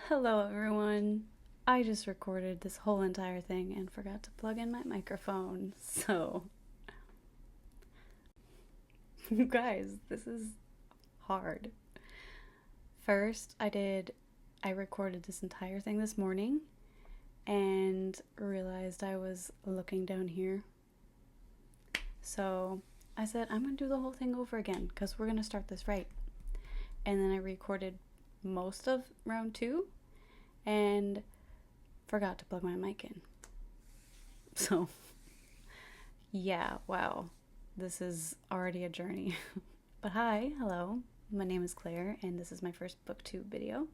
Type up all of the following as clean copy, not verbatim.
Hello, everyone. I just recorded this whole entire thing and forgot to plug in my microphone. So, you guys, this is hard. First, I recorded this entire thing this morning and realized I was looking down here. So, I said, I'm going to do the whole thing over again because we're going to start this right. And then I recorded most of round two and forgot to plug my mic in. So, yeah, wow. This is already a journey. But hi, hello. My name is Claire, and this is my first Booktube video.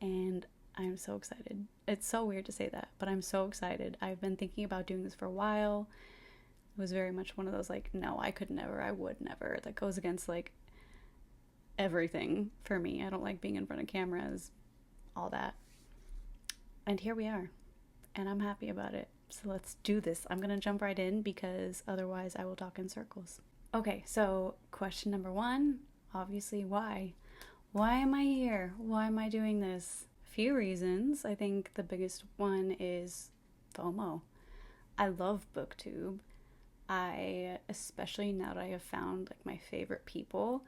And I'm so excited. It's so weird to say that, but I'm so excited. I've been thinking about doing this for a while. It was very much one of those, like, no, I could never, I would never. That goes against, like, everything for me. I don't like being in front of cameras, all that. And here we are, and I'm happy about it. So let's do this. I'm gonna jump right in because otherwise I will talk in circles. Okay, so question number one, obviously, why? Why am I here? Why am I doing this? A few reasons. I think the biggest one is FOMO. I love Booktube. Especially now that I have found like my favorite people,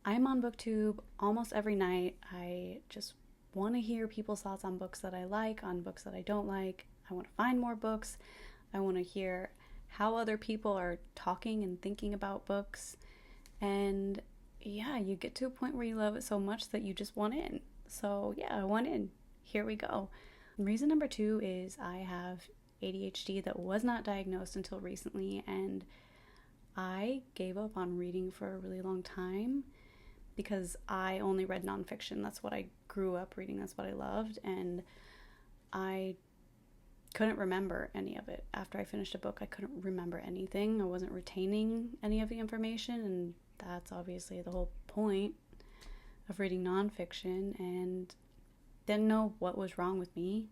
I'm on Booktube almost every night. I just want to hear people's thoughts on books that I like, on books that I don't like. I want to find more books. I want to hear how other people are talking and thinking about books. And yeah, you get to a point where you love it so much that you just want in. So yeah, I want in. Here we go. Reason number two is I have ADHD that was not diagnosed until recently, and I gave up on reading for a really long time because I only read nonfiction. That's what I grew up reading. That's what I loved. And I couldn't remember any of it. After I finished a book, I couldn't remember anything. I wasn't retaining any of the information. And that's obviously the whole point of reading nonfiction. And didn't know what was wrong with me.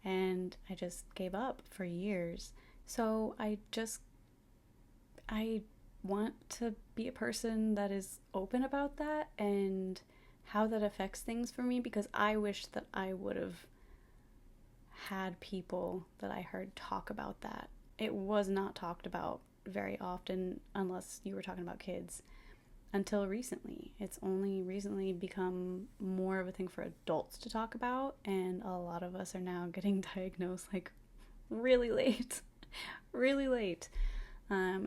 And I just gave up for years. So I want to be a person that is open about that and how that affects things for me, because I wish that I would have had people that I heard talk about that. It was not talked about very often unless you were talking about kids until recently. It's only recently become more of a thing for adults to talk about, and a lot of us are now getting diagnosed like really late. Really late.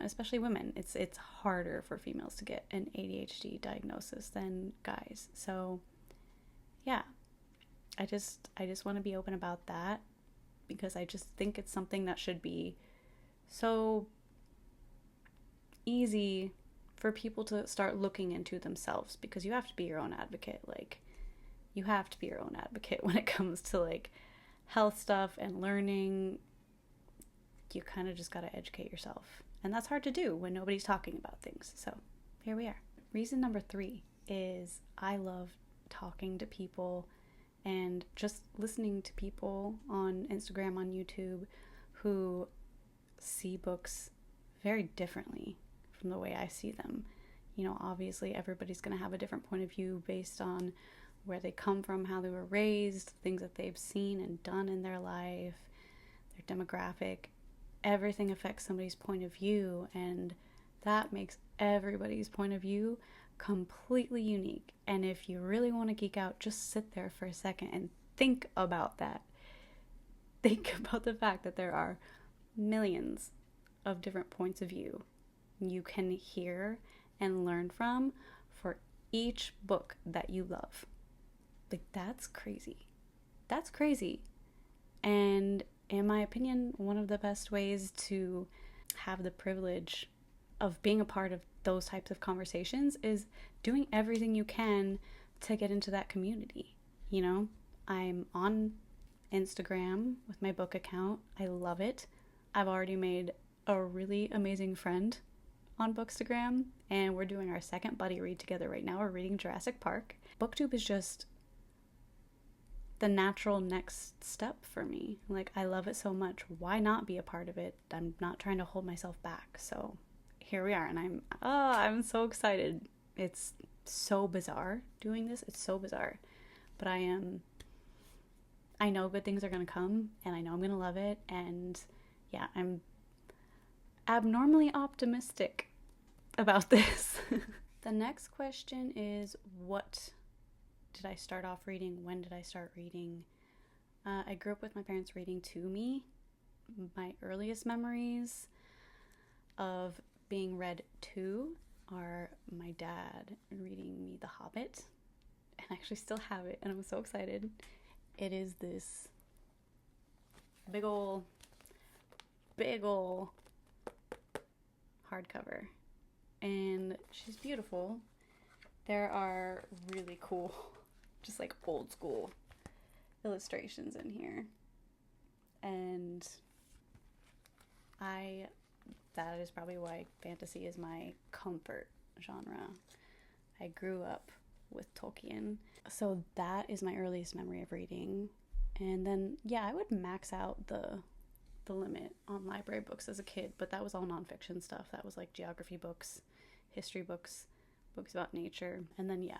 Especially women. It's harder for females to get an ADHD diagnosis than guys. So yeah, I just want to be open about that because I just think it's something that should be so easy for people to start looking into themselves, because you have to be your own advocate. Like, you have to be your own advocate when it comes to like health stuff and learning. You kind of just got to educate yourself. And that's hard to do when nobody's talking about things. So here we are. Reason number three is I love talking to people and just listening to people on Instagram, on YouTube, who see books very differently from the way I see them. You know, obviously everybody's going to have a different point of view based on where they come from, how they were raised, things that they've seen and done in their life, their demographic. Everything affects somebody's point of view, and that makes everybody's point of view completely unique. And if you really want to geek out, just sit there for a second and think about that. Think about the fact that there are millions of different points of view you can hear and learn from for each book that you love. Like, that's crazy. That's crazy. And in my opinion, one of the best ways to have the privilege of being a part of those types of conversations is doing everything you can to get into that community. You know, I'm on Instagram with my book account. I love it. I've already made a really amazing friend on Bookstagram, and we're doing our second buddy read together right now. We're reading Jurassic Park. Booktube is just the natural next step for me. Like, I love it so much. Why not be a part of it? I'm not trying to hold myself back. So here we are, and I'm so excited. It's so bizarre doing this. It's so bizarre. But I am I know good things are going to come, and I know I'm going to love it. And yeah, I'm abnormally optimistic about this. The next question is, what did I start off reading? When did I start reading? I grew up with my parents reading to me. My earliest memories of being read to are my dad reading me The Hobbit. And I actually still have it, and I'm so excited. It is this big ol' hardcover. And she's beautiful. There are really cool, just like old school illustrations in here. And that is probably why fantasy is my comfort genre. I grew up with Tolkien. So that is my earliest memory of reading. And then, yeah, I would max out the limit on library books as a kid, but that was all nonfiction stuff. That was like geography books, history books, books about nature. And then, yeah,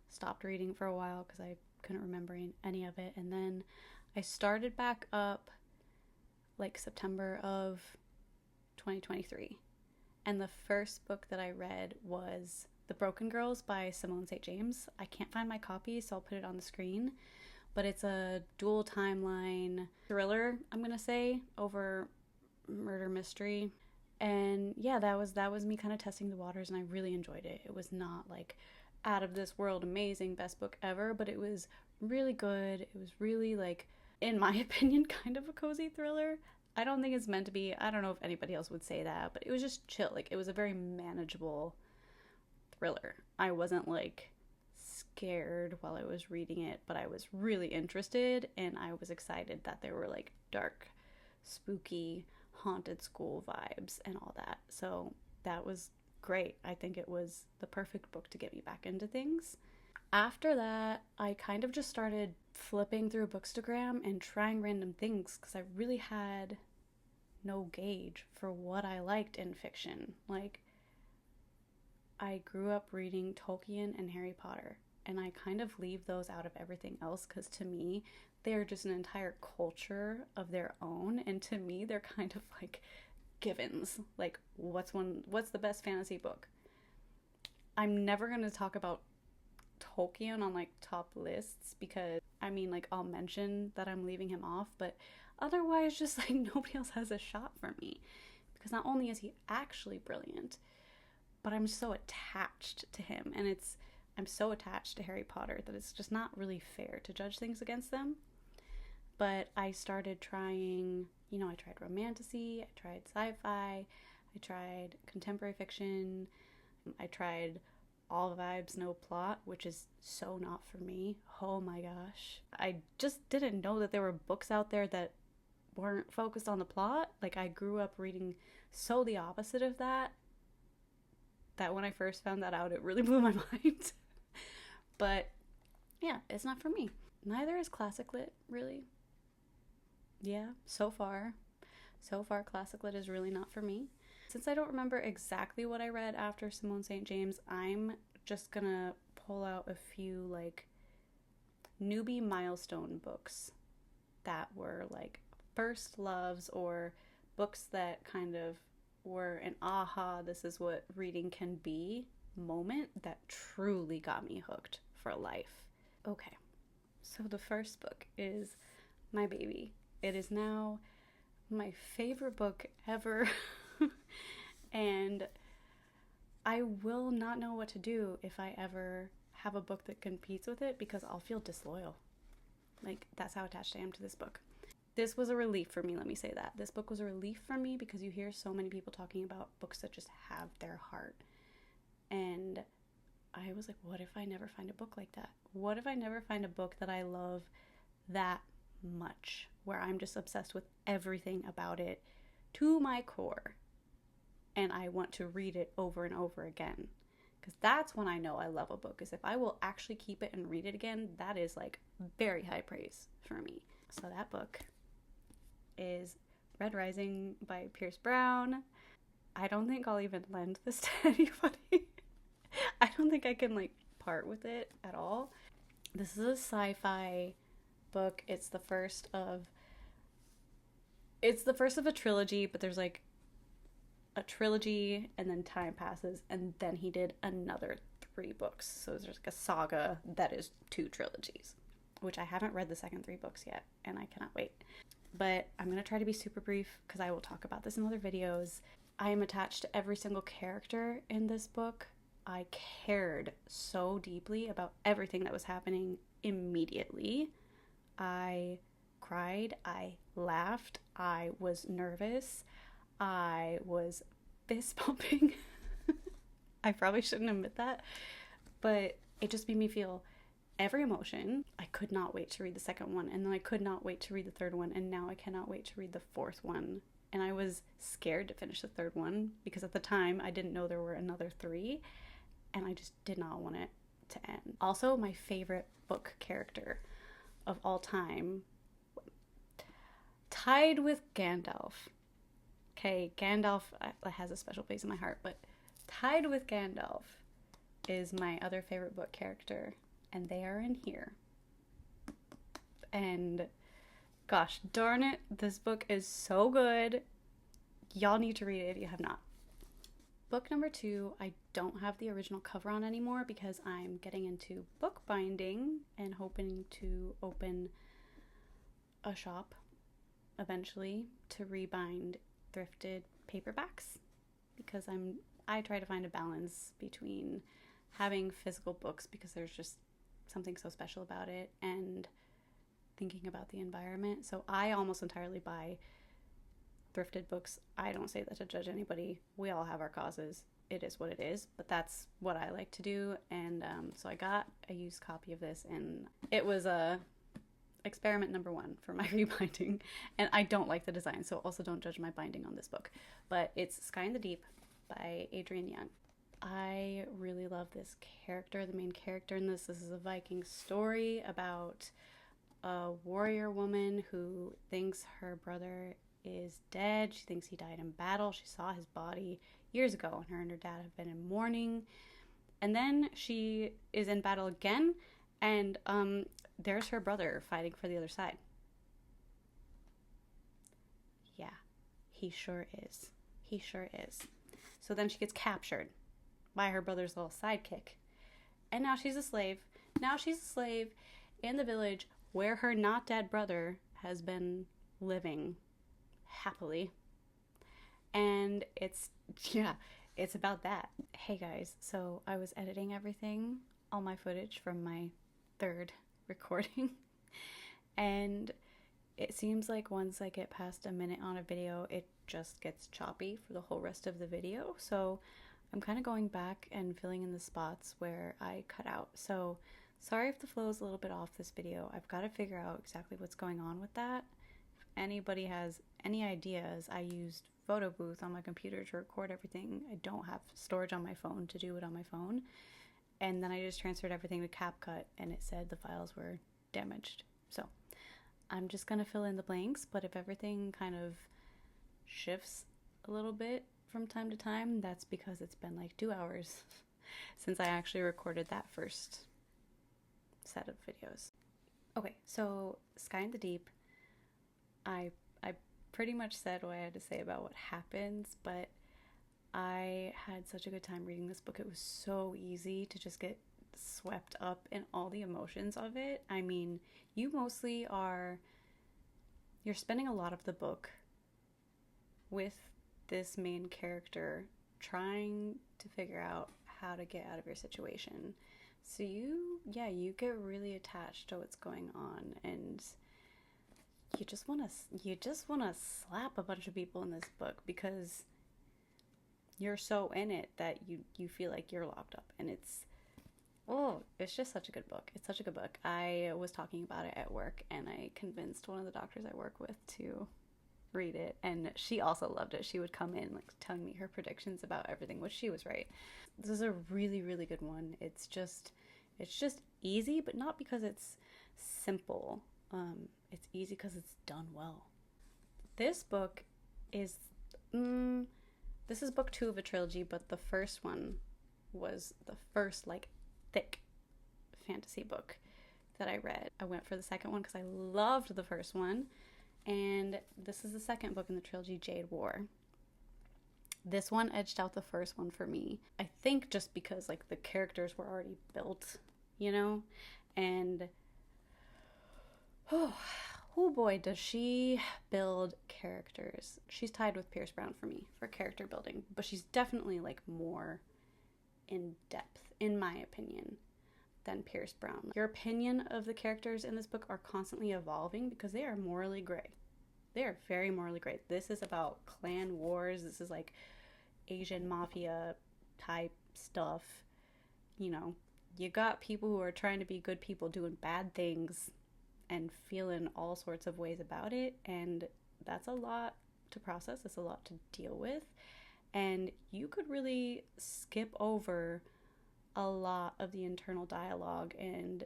stopped reading for a while because I couldn't remember any of it. And then I started back up like September of 2023. And the first book that I read was The Broken Girls by Simone St. James. I can't find my copy, so I'll put it on the screen. But it's a dual timeline thriller, I'm gonna say, over murder mystery. And yeah, that was me kind of testing the waters, and I really enjoyed it. It was not like out of this world amazing, best book ever, but it was really good. It was really, like, in my opinion, kind of a cozy thriller. I don't think it's meant to be. I don't know if anybody else would say that, but it was just chill. Like, it was a very manageable thriller. I wasn't like scared while I was reading it, but I was really interested, and I was excited that there were like dark, spooky, haunted school vibes and all that. So that was great. I think it was the perfect book to get me back into things. After that, I kind of just started flipping through Bookstagram and trying random things because I really had no gauge for what I liked in fiction. Like, I grew up reading Tolkien and Harry Potter, and I kind of leave those out of everything else because to me, they're just an entire culture of their own, and to me, they're kind of like givens. Like, what's the best fantasy book? I'm never going to talk about Tolkien on like top lists because I mean, like, I'll mention that I'm leaving him off, but otherwise just like nobody else has a shot for me, because not only is he actually brilliant, but I'm so attached to him, and I'm so attached to Harry Potter that it's just not really fair to judge things against them. But I started trying, I tried romantasy, I tried sci-fi, I tried contemporary fiction, I tried all vibes, no plot, which is so not for me. Oh my gosh. I just didn't know that there were books out there that weren't focused on the plot. Like, I grew up reading so the opposite of that when I first found that out, it really blew my mind. But yeah, it's not for me. Neither is classic lit, really. Yeah, so far classic lit is really not for me. Since I don't remember exactly what I read after Simone St. James, I'm just gonna pull out a few like newbie milestone books that were like first loves, or books that kind of were an aha, this is what reading can be moment that truly got me hooked for life. Okay, so the first book is my baby. It is now my favorite book ever. And I will not know what to do if I ever have a book that competes with it, because I'll feel disloyal. Like, that's how attached I am to this book. This was a relief for me, let me say that. This book was a relief for me because you hear so many people talking about books that just have their heart. And I was like, what if I never find a book like that? What if I never find a book that I love that much, where I'm just obsessed with everything about it to my core, and I want to read it over and over again? Because that's when I know I love a book, is if I will actually keep it and read it again. That is like very high praise for me. So that book is Red Rising by Pierce Brown. I don't think I'll even lend this to anybody. I don't think I can like part with it at all. This is a sci-fi book. It's the first of a trilogy, but there's like a trilogy and then time passes and then he did another 3 books. So there's like a saga that is 2 trilogies, which I haven't read the second 3 books yet and I cannot wait. But I'm going to try to be super brief because I will talk about this in other videos. I am attached to every single character in this book. I cared so deeply about everything that was happening immediately. I cried, I laughed, I was nervous, I was fist pumping. I probably shouldn't admit that, but it just made me feel every emotion. I could not wait to read the second one, and then I could not wait to read the third one, and now I cannot wait to read the fourth one. And I was scared to finish the third one because at the time I didn't know there were another 3, and I just did not want it to end. Also, my favorite book character of all time, tied with Gandalf. Okay, Gandalf has a special place in my heart, but tied with Gandalf is my other favorite book character, and they are in here. And gosh darn it, this book is so good. Y'all need to read it if you have not. Book number 2, I don't have the original cover on anymore because I'm getting into bookbinding and hoping to open a shop eventually to rebind thrifted paperbacks, because I try to find a balance between having physical books because there's just something so special about it and thinking about the environment. So I almost entirely buy thrifted books. I don't say that to judge anybody. We all have our causes. It is what it is, but that's what I like to do. And so I got a used copy of this, and it was experiment number 1 for my rebinding. And I don't like the design, so also don't judge my binding on this book. But it's Sky in the Deep by Adrienne Young. I really love this character. The main character in this is a Viking story about a warrior woman who thinks her brother is dead. She thinks he died in battle. She saw his body years ago, and her and her dad have been in mourning. And then she is in battle again, and there's her brother fighting for the other side. Yeah, he sure is. He sure is. So then she gets captured by her brother's little sidekick. And now she's a slave. Now she's a slave in the village where her not dead brother has been living happily. And it's about that. Hey guys, so I was editing everything, all my footage from my 3rd recording, and it seems like once I get past a minute on a video, it just gets choppy for the whole rest of the video. So I'm kind of going back and filling in the spots where I cut out. So sorry if the flow is a little bit off this video. I've got to figure out exactly what's going on with that. If anybody has any ideas, I used Photo Booth on my computer to record everything. I don't have storage on my phone to do it on my phone. And then I just transferred everything to CapCut, and it said the files were damaged. So I'm just going to fill in the blanks, but if everything kind of shifts a little bit from time to time, that's because it's been like 2 hours since I actually recorded that first set of videos. Okay, so Sky in the Deep, I pretty much said what I had to say about what happens, but I had such a good time reading this book. It was so easy to just get swept up in all the emotions of it. I mean, you're spending a lot of the book with this main character trying to figure out how to get out of your situation. So you get really attached to what's going on, and you just want to slap a bunch of people in this book because you're so in it that you feel like you're locked up. And it's just such a good book. It's such a good book. I was talking about it at work, and I convinced one of the doctors I work with to read it, and she also loved it. She would come in like telling me her predictions about everything, which she was right. This is a really, really good one. It's just easy, but not because it's simple. It's easy because it's done well. This book is this is book 2 of a trilogy, but the first one was the first like thick fantasy book. that I read. I went for the second one because I loved the first one. And this is the second book in the trilogy, Jade War. This one edged out the first one for me. I think just because like the characters were already built, you know? And oh boy, does she build characters. She's tied with Pierce Brown for me for character building, but she's definitely like more in depth, in my opinion, than Pierce Brown. Your opinion of the characters in this book are constantly evolving because they are morally gray. They are very morally gray. This is about clan wars. This is like Asian mafia type stuff. You know, you got people who are trying to be good people doing bad things and feeling all sorts of ways about it. And that's a lot to process. It's a lot to deal with. And you could really skip over a lot of the internal dialogue and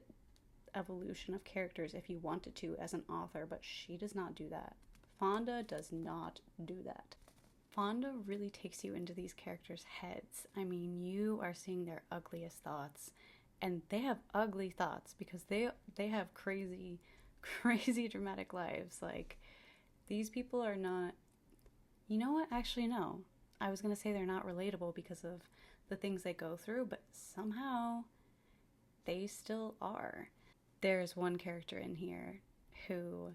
evolution of characters if you wanted to as an author, but she does not do that. Fonda does not do that. Fonda really takes you into these characters' heads. I mean, you are seeing their ugliest thoughts, and they have ugly thoughts because they have crazy dramatic lives. Like, these people are not, you know what? Actually, no. I was going to say they're not relatable because of the things they go through, but somehow they still are. There's one character in here who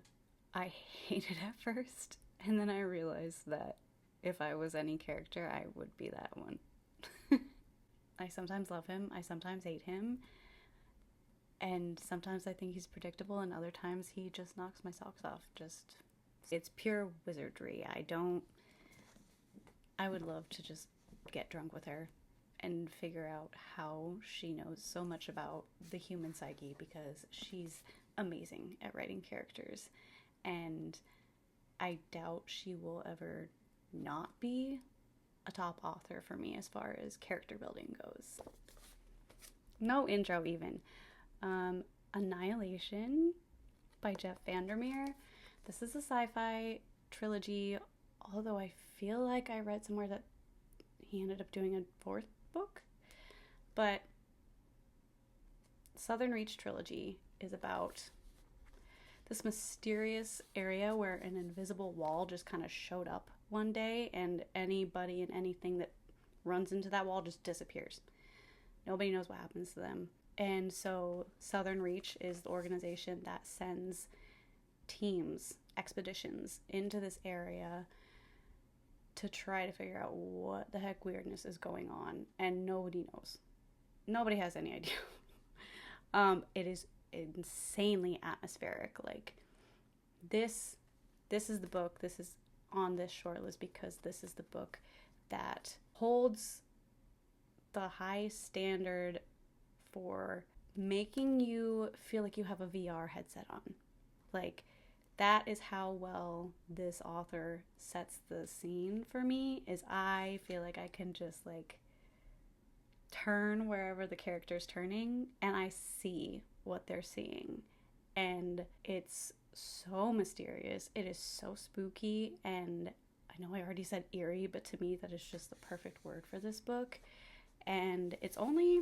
I hated at first, and then I realized that if I was any character, I would be that one. I sometimes love him, I sometimes hate him, and sometimes I think he's predictable, and other times he just knocks my socks off. It's pure wizardry. I would love to just get drunk with her and figure out how she knows so much about the human psyche, because she's amazing at writing characters, and I doubt she will ever not be a top author for me as far as character building goes. No intro even. Annihilation by Jeff Vandermeer. This is a sci-fi trilogy, although I feel like I read somewhere that he ended up doing a fourth book. But Southern Reach trilogy is about this mysterious area where an invisible wall just kind of showed up one day, and anybody and anything that runs into that wall just disappears. Nobody knows what happens to them. And so Southern Reach is the organization that sends teams, expeditions into this area to try to figure out what the heck weirdness is going on, and nobody knows. Nobody has any idea. It is insanely atmospheric. Like, this is the book. This is on this shortlist because this is the book that holds the high standard for making you feel like you have a VR headset on. Like, that is how well this author sets the scene for me, is I feel like I can just like turn wherever the character's turning and I see what they're seeing. And it's so mysterious. It is so spooky, and I know I already said eerie, but to me that is just the perfect word for this book. And it's only,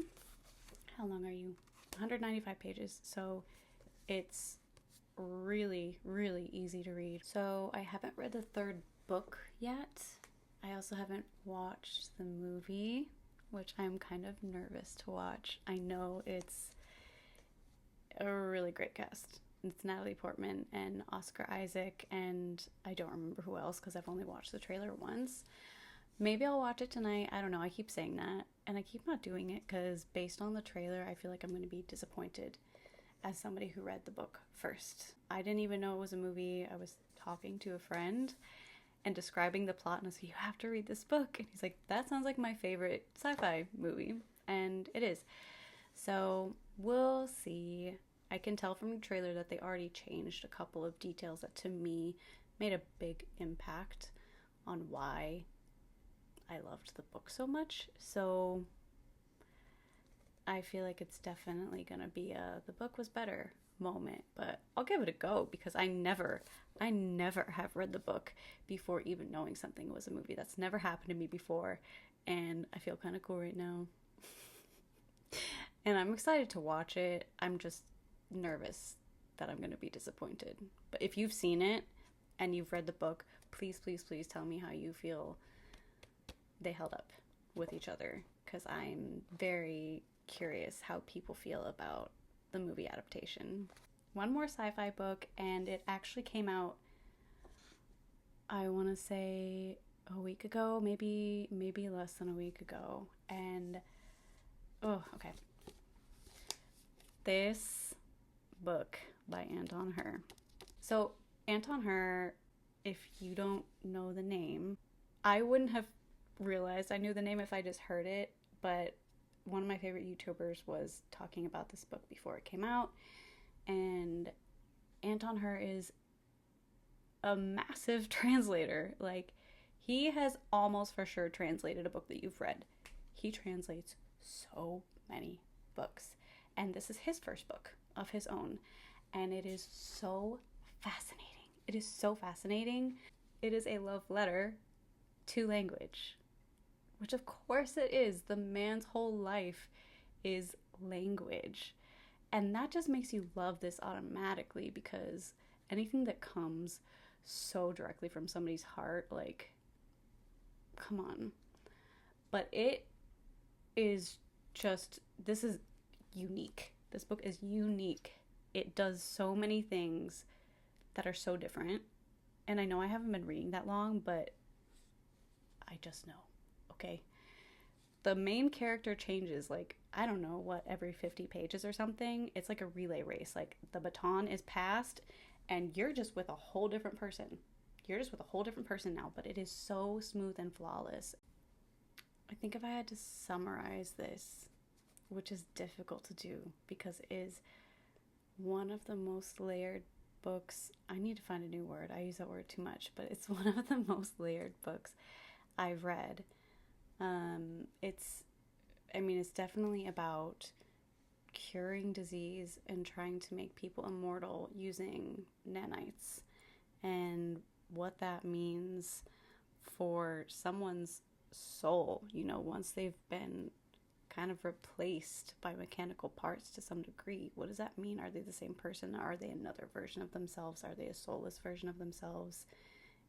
how long are you? 195 pages. So it's really, really easy to read. So I haven't read the third book yet. I also haven't watched the movie, which I'm kind of nervous to watch. I know it's a really great cast. It's Natalie Portman and Oscar Isaac, and I don't remember who else because I've only watched the trailer once. Maybe I'll watch it tonight. I don't know. I keep saying that, and I keep not doing it because based on the trailer, I feel like I'm going to be disappointed as somebody who read the book first. I didn't even know it was a movie. I was talking to a friend and describing the plot, and I was like, you have to read this book. And he's like, that sounds like my favorite sci-fi movie. And it is. So we'll see. I can tell from the trailer that they already changed a couple of details that to me made a big impact on why I loved the book so much. So I feel like it's definitely gonna be a the book was better moment, but I'll give it a go because I never have read the book before even knowing something was a movie. That's never happened to me before, and I feel kind of cool right now. And I'm excited to watch it. I'm just nervous that I'm going to be disappointed. But if you've seen it and you've read the book, please, please, please tell me how you feel they held up with each other, because I'm very curious how people feel about the movie adaptation. One more sci-fi book, and it actually came out, I want to say a week ago, maybe less than a week ago. And okay. This book by Anton Hur. So Anton Hur, if you don't know the name, I wouldn't have realized I knew the name if I just heard it, but one of my favorite YouTubers was talking about this book before it came out, and Anton Hur is a massive translator. Like, he has almost for sure translated a book that you've read. He translates so many books, and this is his first book of his own, and it is so fascinating. It is so fascinating. It is a love letter to language, which of course it is. The man's whole life is language, and that just makes you love this automatically, because anything that comes so directly from somebody's heart, like, come on. But it is just, this is unique. This book is unique. It does so many things that are so different. And I know I haven't been reading that long, but I just know, okay? The main character changes, like, I don't know, what, every 50 pages or something? It's like a relay race. Like, the baton is passed, and you're just with a whole different person. You're just with a whole different person now, but it is so smooth and flawless. I think if I had to summarize this, which is difficult to do because it is one of the most layered books. I need to find a new word. I use that word too much, but it's one of the most layered books I've read. It's definitely about curing disease and trying to make people immortal using nanites, and what that means for someone's soul, once they've been kind of replaced by mechanical parts to some degree. What does that mean? Are they the same person? Are they another version of themselves? Are they a soulless version of themselves?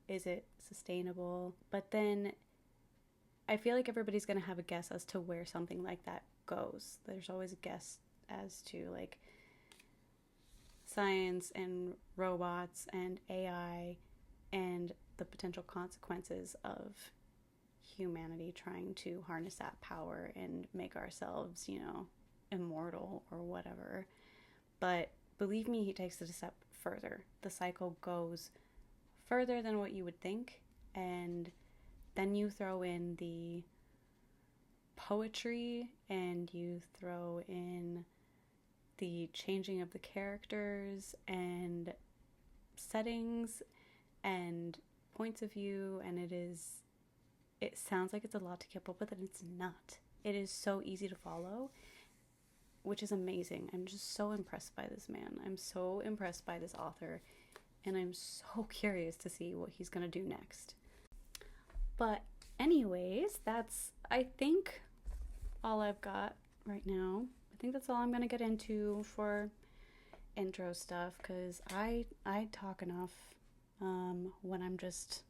Is it sustainable? But then I feel like everybody's going to have a guess as to where something like that goes. There's always a guess as to, like, science and robots and AI and the potential consequences of humanity trying to harness that power and make ourselves, immortal or whatever. But believe me, he takes it a step further. The cycle goes further than what you would think, and then you throw in the poetry, and you throw in the changing of the characters and settings and points of view, and it sounds like it's a lot to keep up with, and it's not. It is so easy to follow, which is amazing. I'm just so impressed by this man. I'm so impressed by this author, and I'm so curious to see what he's going to do next. But anyways, that's, I think, all I've got right now. I think that's all I'm going to get into for intro stuff, because I talk enough when I'm just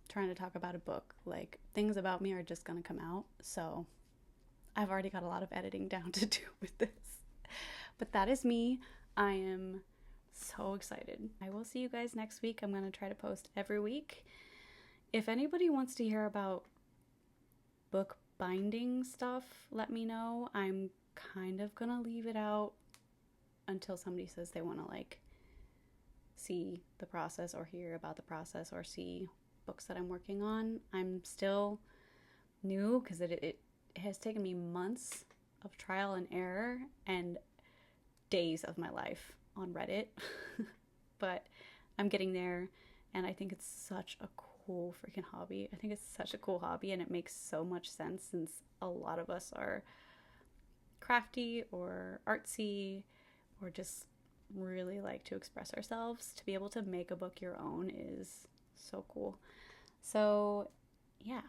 trying to talk about a book. Like, things about me are just going to come out, so I've already got a lot of editing down to do with this. But that is me. I am so excited. I will see you guys next week. I'm going to try to post every week. If anybody wants to hear about book binding stuff, let me know. I'm kind of gonna leave it out until somebody says they want to, like, see the process or hear about the process or see books that I'm working on. I'm still new because it has taken me months of trial and error and days of my life on Reddit. But I'm getting there, and I think it's such a cool freaking hobby. I think it's such a cool hobby, and it makes so much sense since a lot of us are crafty or artsy or just really like to express ourselves. To be able to make a book your own is so cool. So yeah,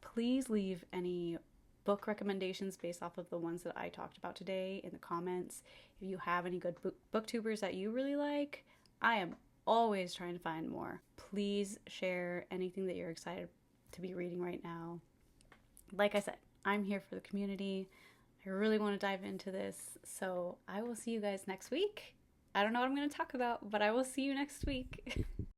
please leave any book recommendations based off of the ones that I talked about today in the comments. If you have any good booktubers that you really like, I am always trying to find more. Please share anything that you're excited to be reading right now. Like I said, I'm here for the community. I really want to dive into this, so I will see you guys next week. I don't know what I'm going to talk about, but I will see you next week.